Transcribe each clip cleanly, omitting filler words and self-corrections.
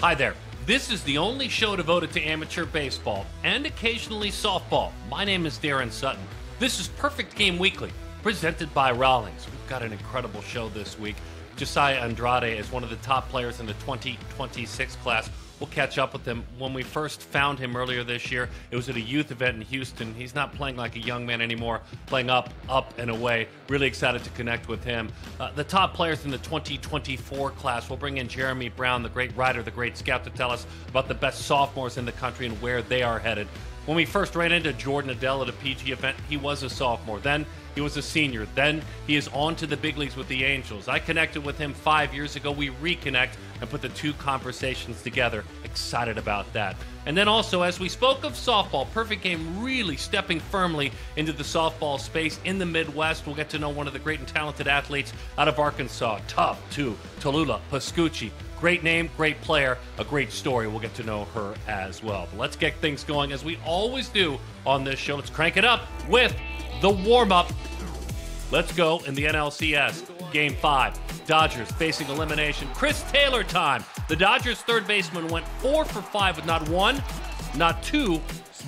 Hi there. This is the only show devoted to amateur baseball and occasionally softball. My name is Darren Sutton. This is Perfect Game Weekly, presented by Rawlings. We've got an incredible show this week. Josiah Andrade is one of the top players in the 2026 class. We'll catch up with him. When we first found him earlier this year, it was at a youth event in Houston. He's not playing like a young man anymore, playing up, and away. Really excited to connect with him. The top players in the 2024 class, we'll bring in Jheremy Brown, the great writer, the great scout, to tell us about the best sophomores in the country and where they are headed. When we first ran into Jo Adell at a PG event, he was a sophomore. Then he was a senior. Then he is on to the big leagues with the Angels. I connected with him 5 years ago. We reconnect and put the two conversations together. Excited about that. And then also, as we spoke of softball, Perfect Game really stepping firmly into the softball space in the Midwest. We'll get to know one of the great and talented athletes out of Arkansas. Tough, too. Tallulah, Pascucci. Great name, great player, a great story. We'll get to know her as well. But let's get things going as we always do on this show. Let's crank it up with the warm-up. Let's go in the NLCS. Game 5. Dodgers facing elimination. Chris Taylor time. The Dodgers third baseman went 4 for 5 with not one, not two,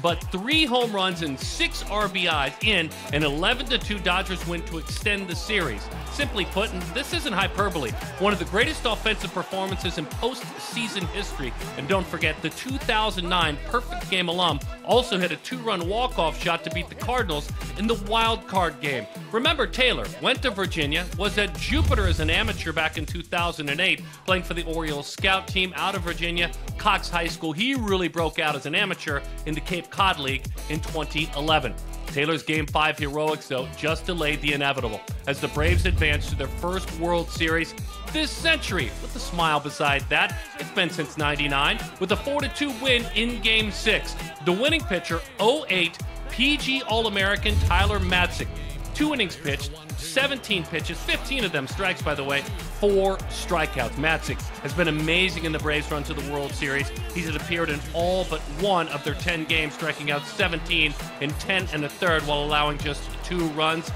but 3 home runs and 6 RBIs in an 11-2 Dodgers win to extend the series. Simply put, and this isn't hyperbole, one of the greatest offensive performances in postseason history. And don't forget, the 2009 Perfect Game alum also hit a 2-run walk-off shot to beat the Cardinals in the wild card game. Remember, Taylor went to Virginia, was at Jupiter as an amateur back in 2008, playing for the Orioles scout team out of Virginia, Cox High School. He really broke out as an amateur in the Cape Cod League in 2011. Taylor's Game 5 heroics, though, just delayed the inevitable as the Braves advanced to their first World Series this century. With a smile beside that, it's been since '99, with a 4-2 win in Game 6. The winning pitcher, 08 PG All-American Tyler Matzik. 2 innings pitched, 17 pitches, 15 of them strikes, by the way, 4 strikeouts. Matzik has been amazing in the Braves' run to the World Series. He's appeared in all but 1 of their 10 games, striking out 17 in 10 1/3 while allowing just 2 runs.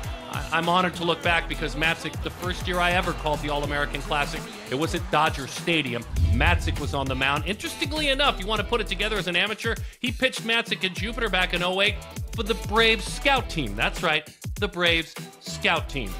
I'm honored to look back because Matzik, the first year I ever called the All-American Classic, it was at Dodger Stadium. Matzik was on the mound. Interestingly enough, you want to put it together as an amateur, he pitched Matzik at Jupiter back in 08 for the Braves scout team. That's right, the Braves scout team.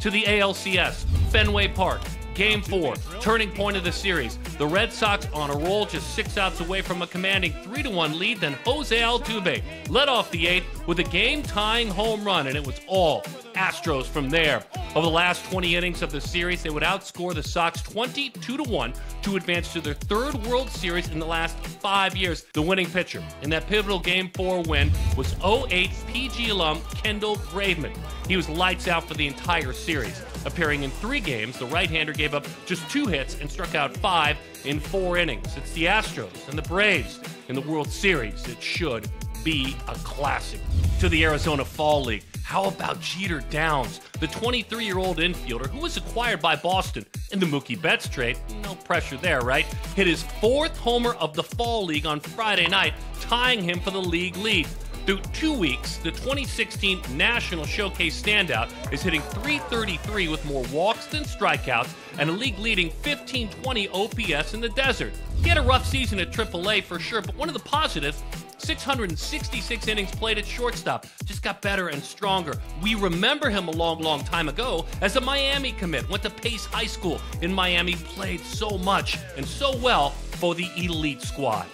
To the ALCS, Fenway Park. Game 4, turning point of the series. The Red Sox on a roll, just 6 outs away from a commanding 3-1 lead. Then Jose Altuve led off the 8th with a game-tying home run, and it was all Astros from there. Over the last 20 innings of the series, they would outscore the Sox 22-1 to advance to their 3rd World Series in the last 5 years. The winning pitcher in that pivotal Game 4 win was 08 PG alum Kendall Graveman. He was lights out for the entire series. Appearing in 3 games, the right-hander gave up just 2 hits and struck out 5 in 4 innings. It's the Astros and the Braves in the World Series. It should be a classic. To the Arizona Fall League. How about Jeter Downs, the 23-year-old infielder who was acquired by Boston in the Mookie Betts trade? No pressure there, right? Hit his 4th homer of the Fall League on Friday night, tying him for the league lead. Through 2 weeks, the 2016 National Showcase standout is hitting .333 with more walks than strikeouts and a league-leading 1520 OPS in the desert. He had a rough season at AAA for sure, but one of the positives, 666 innings played at shortstop. Just got better and stronger. We remember him a long time ago as a Miami commit. Went to Pace High School in Miami, played so much and so well for the elite squad.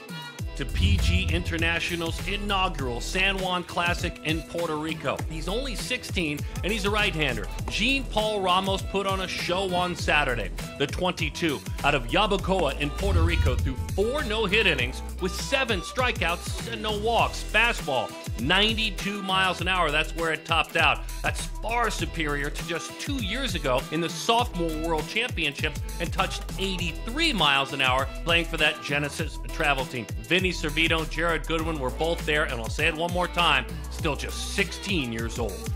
To PG International's inaugural San Juan Classic in Puerto Rico. He's only 16 and he's a right-hander. Jean-Paul Ramos put on a show on Saturday. The 22 out of Yabucoa in Puerto Rico threw 4 no-hit innings with 7 strikeouts and no walks. Fastball, 92 miles an hour. That's where it topped out. That's far superior to just 2 years ago in the Sophomore World Championships and touched 83 miles an hour playing for that Genesis travel team. Vinny Servito, Jared Goodwin were both there, and I'll say it one more time, still just 16 years old.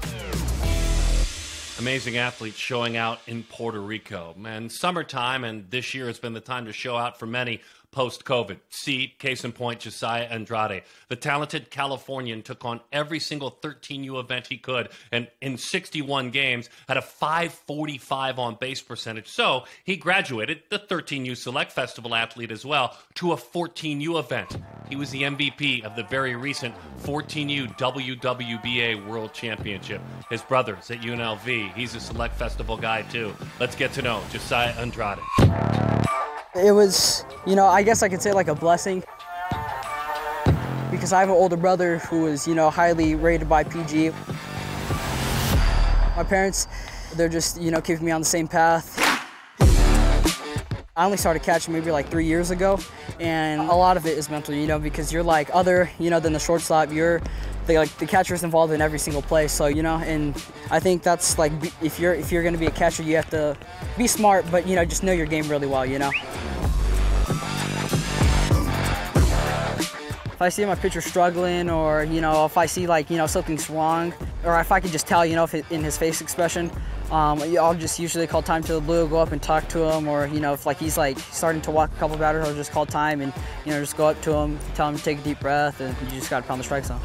Amazing athletes showing out in Puerto Rico. Man, summertime, and this year has been the time to show out for many. post-COVID. See, case in point, Jesiah Andrade. The talented Californian took on every single 13U event he could, and in 61 games had a .545 on-base percentage. So he graduated, the 13U Select Festival athlete as well, to a 14U event. He was the MVP of the very recent 14U WWBA World Championship. His brother's at UNLV. He's a Select Festival guy too. Let's get to know Jesiah Andrade. It was, I guess I could say like a blessing, because I have an older brother who was, highly rated by PG. My parents, they're just, keeping me on the same path. I only started catching maybe like 3 years ago, and a lot of it is mental, because you're like other, than the shortstop. The catcher's involved in every single play, so and I think that's like, if you're going to be a catcher, you have to be smart, but just know your game really well. If I see my pitcher struggling, or if I see like something's wrong, or if I can just tell in his face expression, I'll just usually call time to the blue, go up and talk to him, or if like he's like starting to walk a couple batters, I'll just call time and just go up to him, tell him to take a deep breath, and you just got to pound the strike zone.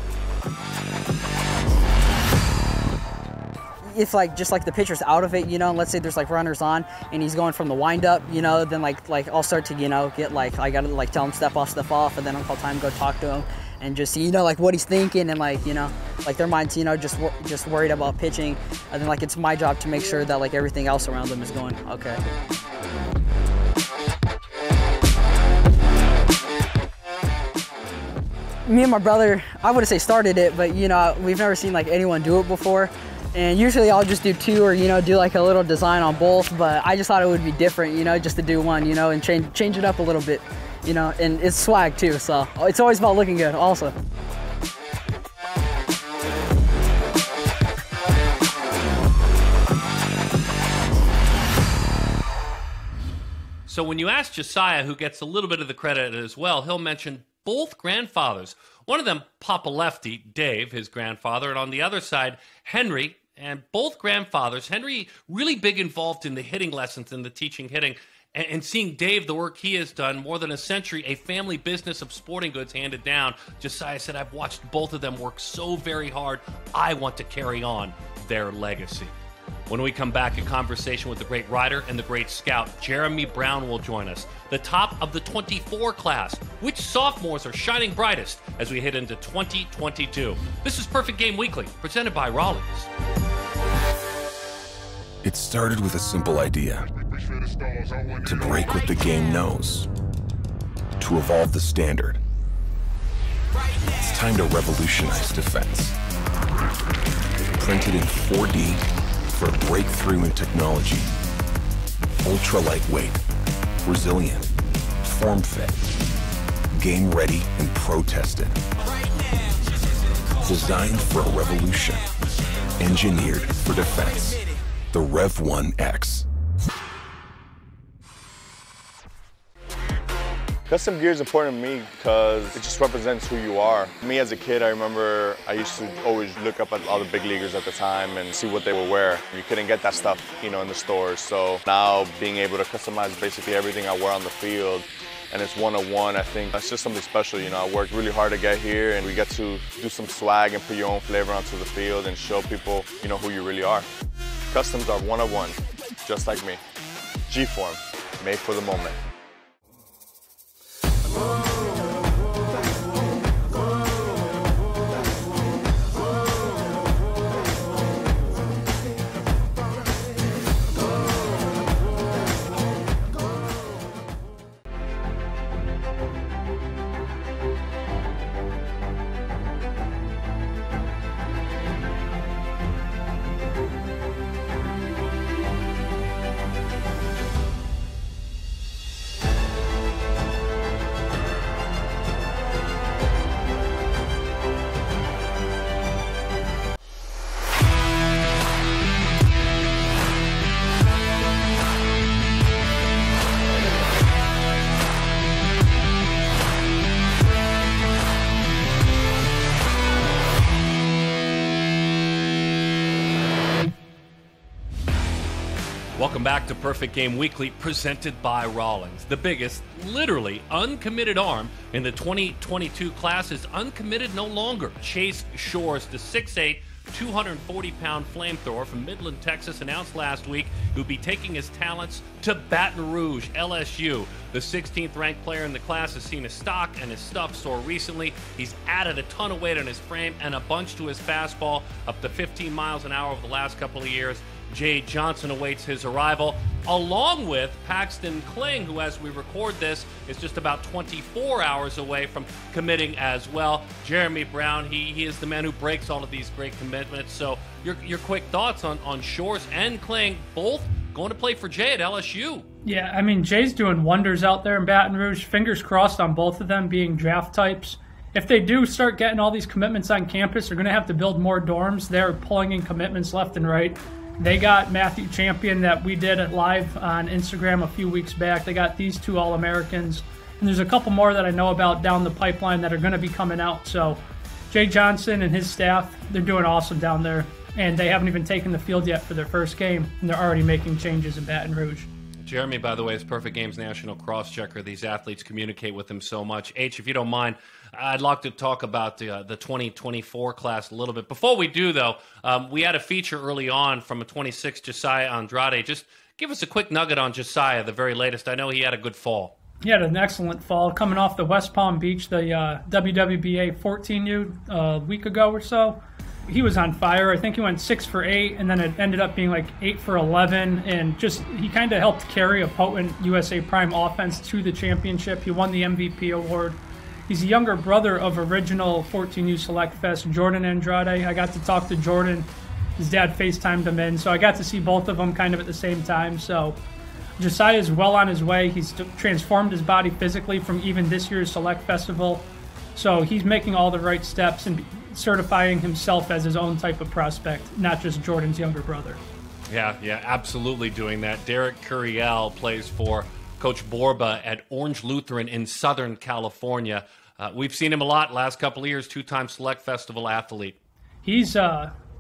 If like just like the pitcher's out of it, let's say there's like runners on and he's going from the windup, then like I'll start to get like, I gotta like tell him step off, and then I'll call time, go talk to him, and just see like what he's thinking, and like like their minds just worried about pitching, and then like it's my job to make sure that like everything else around them is going okay. Me and my brother, I wouldn't say started it, but we've never seen like anyone do it before. And usually I'll just do two, or do like a little design on both, but I just thought it would be different, just to do one, and change it up a little bit, and it's swag too, so it's always about looking good also. So when you ask Jesiah, who gets a little bit of the credit as well, he'll mention both grandfathers. One of them, Papa Lefty, Dave, his grandfather, and on the other side, Henry, and both grandfathers. Henry really big involved in the hitting lessons and the teaching hitting, and seeing Dave, the work he has done, more than a century, a family business of sporting goods handed down. Jesiah said, I've watched both of them work so very hard. I want to carry on their legacy. When we come back, a conversation with the great writer and the great scout, Jheremy Brown, will join us. The top of the 24 class. Which sophomores are shining brightest as we head into 2022? This is Perfect Game Weekly, presented by Rawlings. It started with a simple idea: to break what the game knows, to evolve the standard. It's time to revolutionize defense. Printed in 4D for a breakthrough in technology. Ultra lightweight, resilient, form fit, game ready and pro tested. Designed for a revolution, engineered for defense. The Rev 1X. Custom gear is important to me because it just represents who you are. Me as a kid, I remember I used to always look up at all the big leaguers at the time and see what they would wear. You couldn't get that stuff, in the stores. So now being able to customize basically everything I wear on the field, and it's one-on-one, I think that's just something special. I worked really hard to get here, and we get to do some swag and put your own flavor onto the field and show people, who you really are. Customs are one-on-one, just like me. G-Form, made for the moment. Welcome back to Perfect Game Weekly, presented by Rawlings. The biggest, literally uncommitted arm in the 2022 class is uncommitted no longer. Chase Shores, the 6'8", 240-pound flamethrower from Midland, Texas, announced last week he would be taking his talents to Baton Rouge, LSU. The 16th ranked player in the class has seen his stock and his stuff soar recently. He's added a ton of weight on his frame and a bunch to his fastball, up to 15 miles an hour over the last couple of years. Jay Johnson awaits his arrival, along with Paxton Kling, who, as we record this, is just about 24 hours away from committing as well. Jheremy Brown, he is the man who breaks all of these great commitments. So your quick thoughts on Shores and Kling, both going to play for Jay at LSU. Yeah, I mean, Jay's doing wonders out there in Baton Rouge. Fingers crossed on both of them being draft types. If they do start getting all these commitments on campus, they're going to have to build more dorms. They're pulling in commitments left and right. They got Matthew Champion that we did it live on Instagram a few weeks back. They got these two All-Americans. And there's a couple more that I know about down the pipeline that are going to be coming out. So Jay Johnson and his staff, they're doing awesome down there. And they haven't even taken the field yet for their first game. And they're already making changes in Baton Rouge. Jheremy, by the way, is Perfect Game's national cross-checker. These athletes communicate with him so much. H, if you don't mind, I'd like to talk about the 2024 class a little bit. Before we do, though, we had a feature early on from a 26 Jesiah Andrade. Just give us a quick nugget on Jesiah, the very latest. I know he had a good fall. He had an excellent fall coming off the West Palm Beach, the WWBA 14U a week ago or so. He was on fire. I think he went 6 for 8, and then it ended up being like 8 for 11. And just he kind of helped carry a potent USA Prime offense to the championship. He won the MVP award. He's a younger brother of original 14U Select Fest, Jordan Andrade. I got to talk to Jordan. His dad FaceTimed him in, so I got to see both of them kind of at the same time. So Josiah is well on his way. He's transformed his body physically from even this year's Select Festival. So he's making all the right steps and certifying himself as his own type of prospect, not just Jordan's younger brother. Yeah, absolutely doing that. Derek Curiel plays for Coach Borba at Orange Lutheran in Southern California. We've seen him a lot last couple of years, two-time Select Festival athlete. He's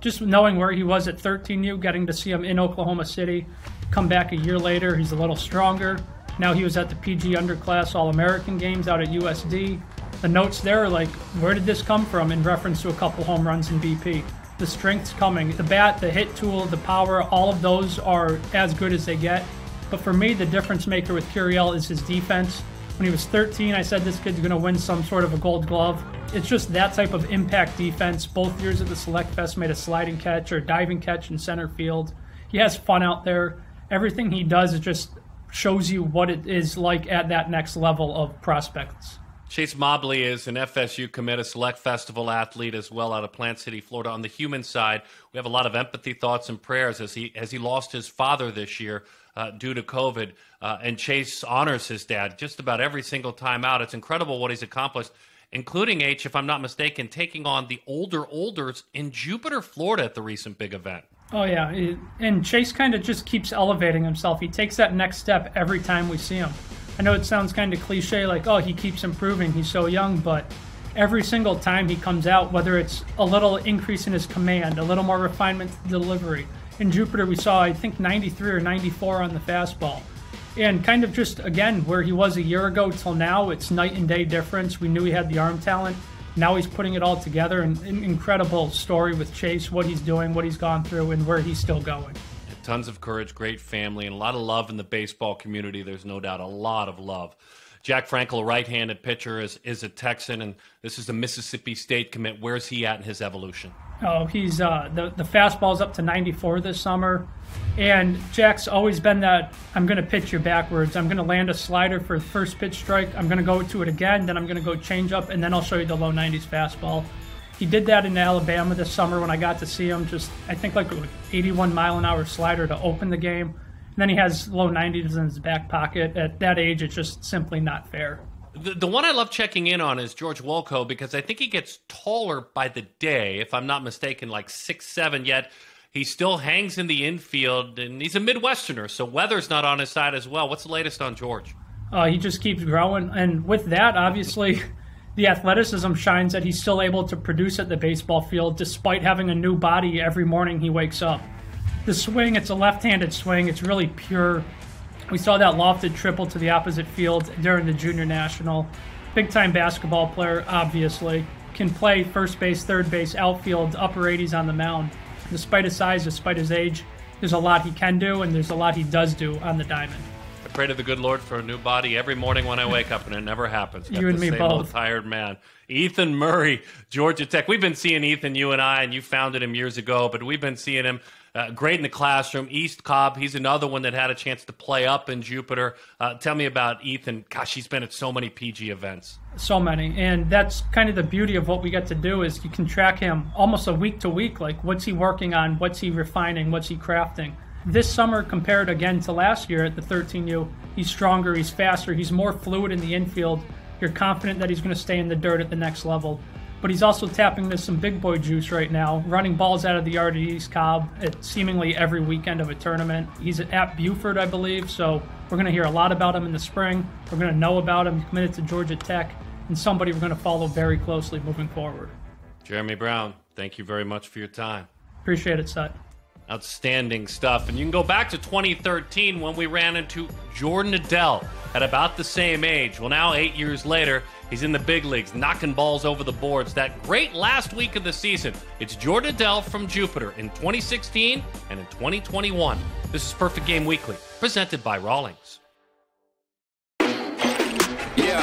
just knowing where he was at 13U, getting to see him in Oklahoma City, come back a year later, he's a little stronger. Now he was at the PG Underclass All-American Games out at USD. The notes there are like, where did this come from, in reference to a couple home runs in BP. The strength's coming. The bat, the hit tool, the power, all of those are as good as they get. But for me, the difference maker with Curiel is his defense. When he was 13, I said this kid's going to win some sort of a gold glove. It's just that type of impact defense. Both years at the Select Fest made a sliding catch or diving catch in center field. He has fun out there. Everything he does, it just shows you what it is like at that next level of prospects. Chase Mobley is an FSU commit, a Select Festival athlete as well out of Plant City, Florida. On the human side, we have a lot of empathy, thoughts, and prayers as he lost his father this year due to COVID. And Chase honors his dad just about every single time out. It's incredible what he's accomplished, including, H, if I'm not mistaken, taking on the olders in Jupiter, Florida at the recent big event. Oh, yeah. And Chase kind of just keeps elevating himself. He takes that next step every time we see him. I know it sounds kind of cliche, like, oh, he keeps improving, he's so young, but every single time he comes out, whether it's a little increase in his command, a little more refinement to delivery. In Jupiter, we saw, I think, 93 or 94 on the fastball. And kind of just, again, where he was a year ago till now, it's night and day difference. We knew he had the arm talent. Now he's putting it all together. An incredible story with Chase, what he's doing, what he's gone through, and where he's still going. Tons of courage, great family, and a lot of love in the baseball community. There's no doubt, a lot of love. Jack Frankel, a right-handed pitcher, is a Texan, and this is a Mississippi State commit. Where's he at in his evolution? Oh, he's the fastball's up to 94 this summer, and Jack's always been that, I'm going to pitch you backwards. I'm going to land a slider for first pitch strike. I'm going to go to it again, then I'm going to go change up, and then I'll show you the low 90s fastball. He did that in Alabama this summer when I got to see him. Just, I think, like an 81-mile-an-hour slider to open the game. And then he has low 90s in his back pocket. At that age, it's just simply not fair. The one I love checking in on is George Wolkow, because I think he gets taller by the day, if I'm not mistaken, like 6'7", yet he still hangs in the infield, and he's a Midwesterner, so weather's not on his side as well. What's the latest on George? He just keeps growing. And with that, obviously, the athleticism shines that he's still able to produce at the baseball field despite having a new body every morning he wakes up. The swing, it's a left-handed swing. It's really pure. We saw that lofted triple to the opposite field during the junior national. Big-time basketball player, obviously. Can play first base, third base, outfield, upper 80s on the mound. Despite his size, despite his age, there's a lot he can do, and there's a lot he does do on the diamond. I pray to the good Lord for a new body every morning when I wake up, and it never happens. You and me both. Old tired man. Ethan Murray, Georgia Tech. We've been seeing Ethan, you and I, and you founded him years ago, but we've been seeing him great in the classroom. East Cobb, he's another one that had a chance to play up in Jupiter. Tell me about Ethan. Gosh, he's been at so many PG events. So many, and that's kind of the beauty of what we get to do is you can track him almost a week to week, like what's he working on, what's he refining, what's he crafting. This summer, compared again to last year at the 13U, he's stronger, he's faster, he's more fluid in the infield. You're confident that he's going to stay in the dirt at the next level. But he's also tapping into some big boy juice right now, running balls out of the yard at East Cobb at seemingly every weekend of a tournament. He's at Buford, I believe, so we're going to hear a lot about him in the spring. We're going to know about him. He's committed to Georgia Tech, and somebody we're going to follow very closely moving forward. Jheremy Brown, thank you very much for your time. Appreciate it, Sut. Outstanding stuff. And you can go back to 2013 when we ran into Jo Adell at about the same age. Well, now 8 years later, he's in the big leagues, knocking balls over the boards. That great last week of the season. It's Jo Adell from Jupiter in 2016 and in 2021. This is Perfect Game Weekly, presented by Rawlings. Yeah.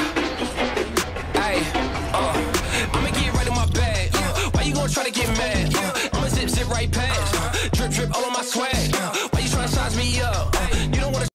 Hey, I'ma get right in my bag. Why you gonna try to get mad? I'ma zip right past. Drip all on my swag. Why you trying to size me up? You don't wanna.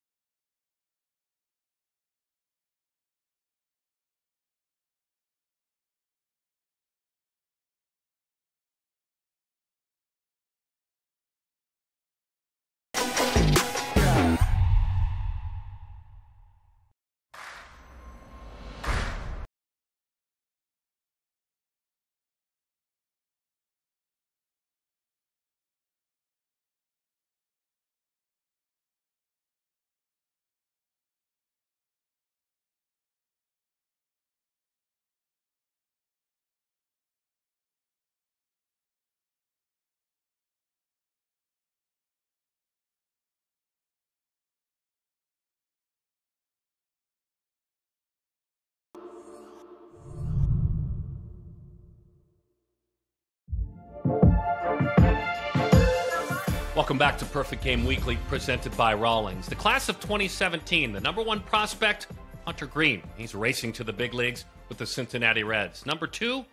Welcome back to Perfect Game Weekly, presented by Rawlings. The class of 2017, the number one prospect, Hunter Green. He's racing to the big leagues with the Cincinnati Reds. Number two,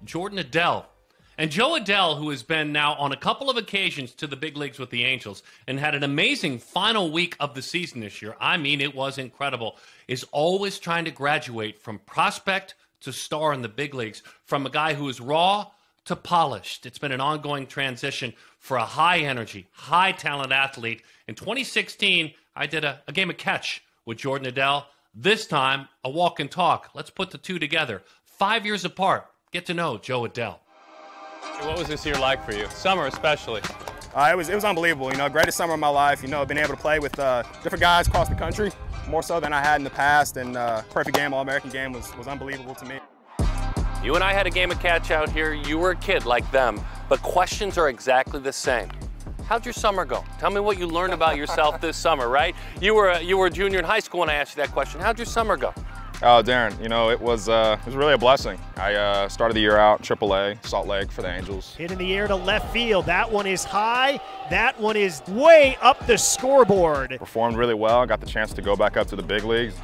Jo Adell. And Jo Adell, who has been now on a couple of occasions to the big leagues with the Angels and had an amazing final week of the season this year, I mean, it was incredible, is always trying to graduate from prospect to star in the big leagues, from a guy who is raw to polished. It's been an ongoing transition for a high-energy, high-talent athlete. In 2016, I did a game of catch with Jo Adell. This time, a walk and talk. Let's put the two together. 5 years apart. Get to know Jo Adell. What was this year like for you? Summer especially. It was unbelievable. You know, greatest summer of my life. You know, being able to play with different guys across the country, more so than I had in the past. And perfect game, All-American game was unbelievable to me. You and I had a game of catch out here. You were a kid like them, but questions are exactly the same. How'd your summer go? Tell me what you learned about yourself this summer, right? You were a junior in high school when I asked you that question. How'd your summer go? Oh, Darren, you know, it was really a blessing. I started the year out AAA, Salt Lake for the Angels. Hit in the air to left field. That one is high. That one is way up the scoreboard. Performed really well. Got the chance to go back up to the big leagues.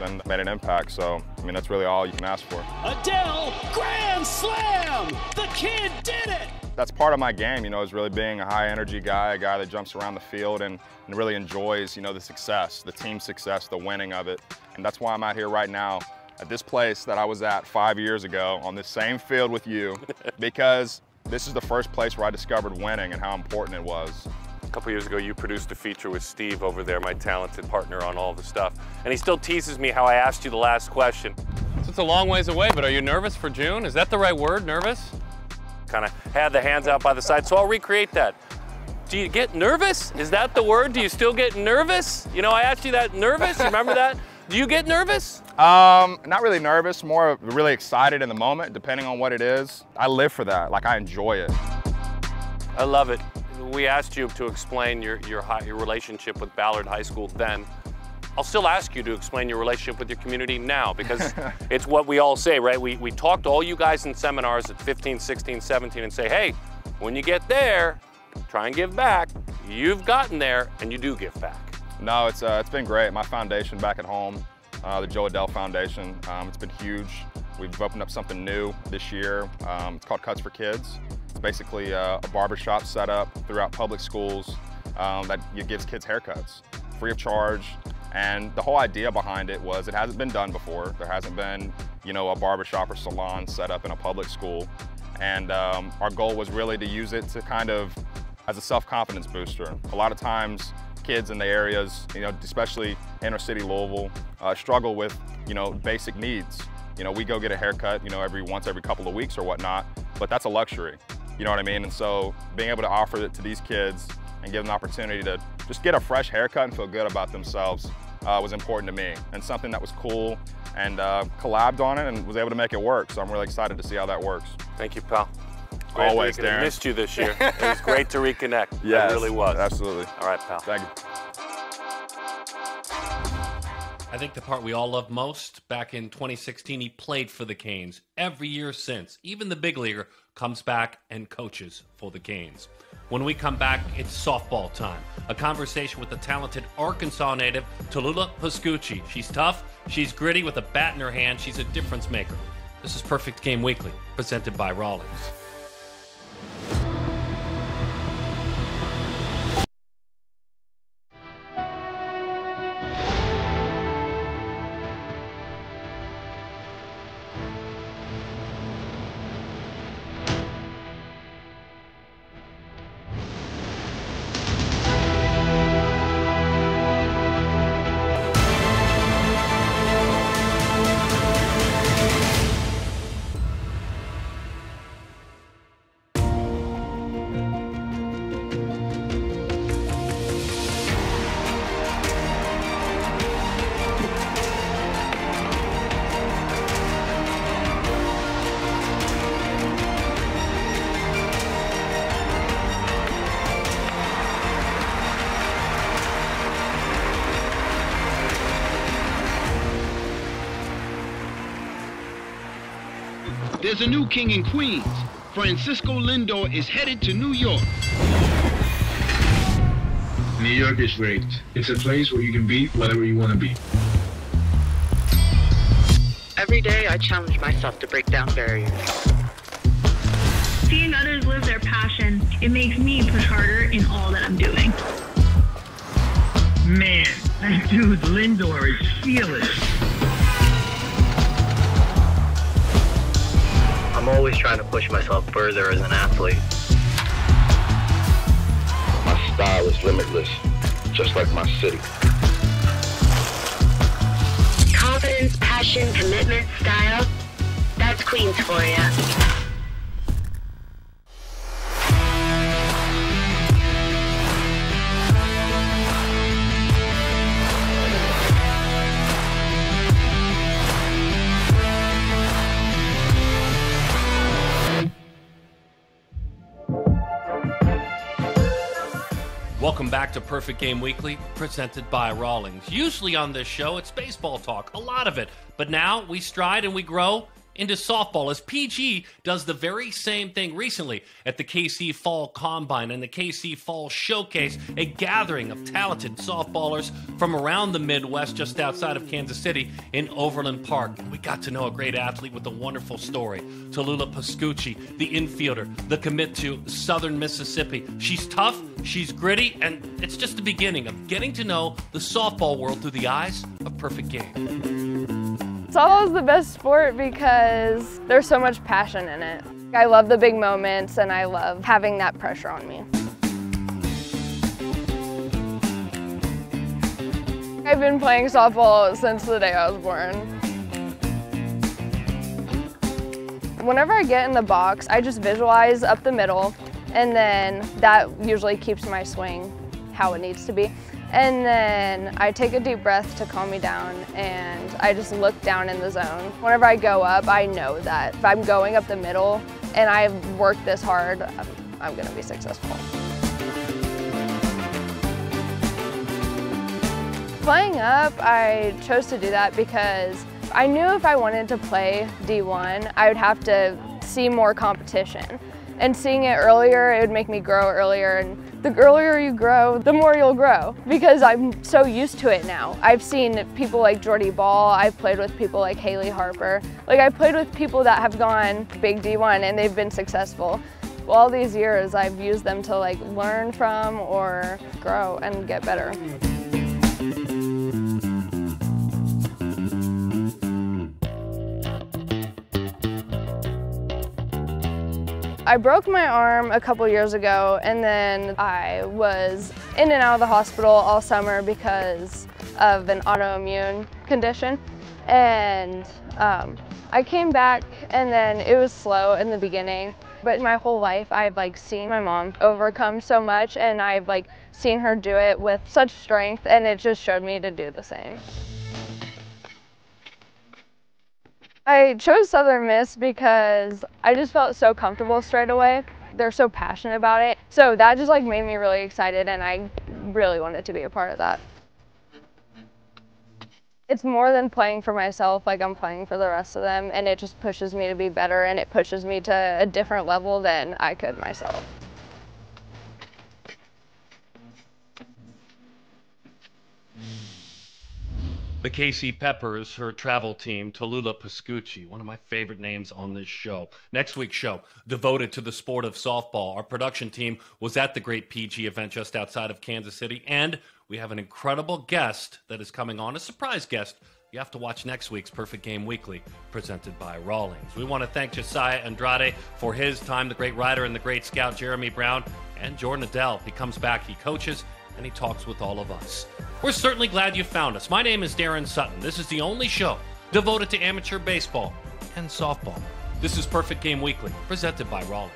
And made an impact, so I mean that's really all you can ask for. Adell, grand slam! The kid did it! That's part of my game, you know, is really being a high energy guy, a guy that jumps around the field and really enjoys, you know, the success, the team success, the winning of it. And that's why I'm out here right now at this place that I was at 5 years ago on this same field with you, because this is the first place where I discovered winning and how important it was. A couple years ago, you produced a feature with Steve over there, my talented partner on all the stuff. And he still teases me how I asked you the last question. So it's a long ways away, but are you nervous for June? Is that the right word, nervous? Kind of had the hands out by the side, so I'll recreate that. Do you get nervous? Is that the word? Do you still get nervous? You know, I asked you that, nervous, remember that? Do you get nervous? Not really nervous, more really excited in the moment, depending on what it is. I live for that, like I enjoy it. I love it. we asked you to explain your relationship with Ballard High School then. I'll still ask you to explain your relationship with your community now, because it's what we all say, right? We talk to all you guys in seminars at 15, 16, 17 and say, hey, when you get there, try and give back. You've gotten there, and you do give back. No, it's been great. My foundation back at home, the Jo Adell Foundation, it's been huge. We've opened up something new this year. It's called Cuts for Kids. It's basically a barbershop set up throughout public schools that gives kids haircuts, free of charge. And the whole idea behind it was it hasn't been done before. There hasn't been, you know, a barbershop or salon set up in a public school. And our goal was really to use it to kind of as a self-confidence booster. A lot of times kids in the areas, you know, especially inner city Louisville, struggle with, you know, basic needs. You know, we go get a haircut, you know, once every couple of weeks or whatnot, but that's a luxury. You know what I mean? And so being able to offer it to these kids and give them the opportunity to just get a fresh haircut and feel good about themselves was important to me, and something that was cool, and collabed on it and was able to make it work. So I'm really excited to see how that works. Thank you, pal. Always, Darren. I missed you this year. It was great to reconnect. Yes, it really was. Absolutely. All right, pal. Thank you. I think the part we all love most, back in 2016, he played for the Canes. Every year since, even the big leaguer comes back and coaches for the Canes. When we come back, it's softball time. A conversation with the talented Arkansas native, Tallulah Pascucci. She's tough, she's gritty, with a bat in her hand, she's a difference maker. This is Perfect Game Weekly, presented by Rawlings. There's a new king in Queens. Francisco Lindor is headed to New York. New York is great. It's a place where you can be whatever you want to be. Every day I challenge myself to break down barriers. Seeing others live their passion, it makes me push harder in all that I'm doing. Man, that dude Lindor is fearless. I'm always trying to push myself further as an athlete. My style is limitless, just like my city. Confidence, passion, commitment, style, that's Queens for ya. Welcome back to Perfect Game Weekly, presented by Rawlings. Usually on this show, it's baseball talk, a lot of it. But now we stride and we grow into softball, as PG does the very same thing recently at the KC Fall Combine and the KC Fall Showcase, a gathering of talented softballers from around the Midwest, just outside of Kansas City in Overland Park. And we got to know a great athlete with a wonderful story, Tallulah Pascucci, the infielder, the commit to Southern Mississippi. She's tough, she's gritty, and it's just the beginning of getting to know the softball world through the eyes of Perfect Game. Softball is the best sport because there's so much passion in it. I love the big moments and I love having that pressure on me. I've been playing softball since the day I was born. Whenever I get in the box, I just visualize up the middle, and then that usually keeps my swing how it needs to be. And then I take a deep breath to calm me down, and I just look down in the zone. Whenever I go up, I know that if I'm going up the middle and I've worked this hard, I'm gonna be successful. Playing up, I chose to do that because I knew if I wanted to play D1, I would have to see more competition. And seeing it earlier, it would make me grow earlier. And the earlier you grow, the more you'll grow because I'm so used to it now. I've seen people like Jordy Ball. I've played with people like Haley Harper. Like I've played with people that have gone big D1 and they've been successful. Well, all these years, I've used them to like learn from or grow and get better. I broke my arm a couple years ago, and then I was in and out of the hospital all summer because of an autoimmune condition. And I came back, and then it was slow in the beginning. But my whole life, I've like seen my mom overcome so much, and I've like seen her do it with such strength, and it just showed me to do the same. I chose Southern Miss because I just felt so comfortable straight away. They're so passionate about it. So that just like made me really excited, and I really wanted to be a part of that. It's more than playing for myself, like I'm playing for the rest of them, and it just pushes me to be better, and it pushes me to a different level than I could myself. The KC Peppers, her travel team, Tallulah Pascucci, one of my favorite names on this show. Next week's show, devoted to the sport of softball. Our production team was at the great PG event just outside of Kansas City, and we have an incredible guest that is coming on, a surprise guest. You have to watch next week's Perfect Game Weekly, presented by Rawlings. We want to thank Jesiah Andrade for his time, the great writer and the great scout, Jheremy Brown, and Jo Adell. He comes back, he coaches, and he talks with all of us. We're certainly glad you found us. My name is Darren Sutton. This is the only show devoted to amateur baseball and softball. This is Perfect Game Weekly, presented by Rawlings.